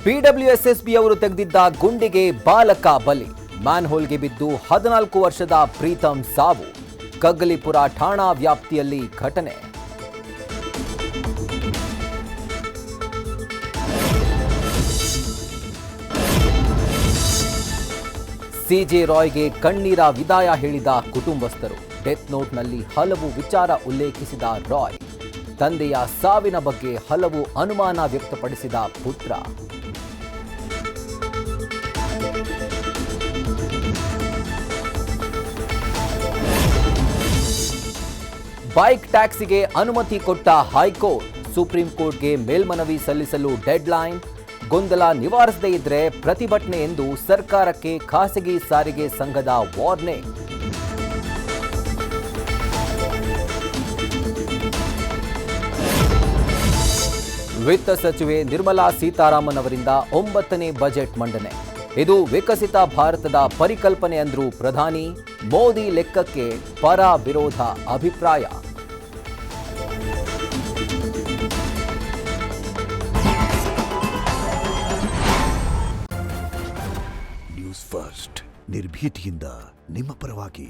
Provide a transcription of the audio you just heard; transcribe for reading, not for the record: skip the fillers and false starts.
PWSSB ಅವರು ತೆಗೆದಿದ್ದ ಗುಂಡಿಗೆ ಬಾಲಕ ಬಲಿ. ಮ್ಯಾನ್ಹೋಲ್ಗೆ ಬಿದ್ದು 14 ವರ್ಷದ ಪ್ರೀತಮ್ ಸಾವು. ಕಗ್ಗಲಿಪುರ ಠಾಣಾ ವ್ಯಾಪ್ತಿಯಲ್ಲಿ ಘಟನೆ. ಸಿಜೆ ರಾಯ್ಗೆ ಕಣ್ಣೀರ ವಿದಾಯ ಹೇಳಿದ ಕುಟುಂಬಸ್ಥರು. ಡೆತ್ ನೋಟ್ನಲ್ಲಿ ಹಲವು ವಿಚಾರ ಉಲ್ಲೇಖಿಸಿದ ರಾಯ್. ತಂದೆಯ ಸಾವಿನ ಬಗ್ಗೆ ಹಲವು ಅನುಮಾನ ವ್ಯಕ್ತಪಡಿಸಿದ ಪುತ್ರ. ಬೈಕ್ ಟ್ಯಾಕ್ಸಿಗೆ ಅನುಮತಿ ಕೊಟ್ಟ ಹೈಕೋರ್ಟ್. ಸುಪ್ರೀಂ ಕೋರ್ಟ್ಗೆ ಮೇಲ್ಮನವಿ ಸಲ್ಲಿಸಲು ಡೆಡ್ಲೈನ್. ಗೊಂದಲ ನಿವಾರಿಸದೇ ಇದ್ರೆ ಪ್ರತಿಭಟನೆ ಎಂದು ಸರ್ಕಾರಕ್ಕೆ ಖಾಸಗಿ ಸಾರಿಗೆ ಸಂಘದ ವಾರ್ನಿಂಗ್. ವಿತ್ತ ಸಚಿವೆ ನಿರ್ಮಲಾ ಸೀತಾರಾಮನ್ ಅವರಿಂದ 9ನೇ ಬಜೆಟ್ ಮಂಡನೆ. ಇದು ವಿಕಸಿತ ಭಾರತದ ಪರಿಕಲ್ಪನೆ ಅಂದ್ರು ಪ್ರಧಾನಿ. ಮೋದಿ ಲೆಕ್ಕಕ್ಕೆ ಪರ ವಿರೋಧ ಅಭಿಪ್ರಾಯ. ನ್ಯೂಸ್ ಫಸ್ಟ್ ನಿರ್ಭೀತಿಯಿಂದ ನಿಮ್ಮ ಪರವಾಗಿ.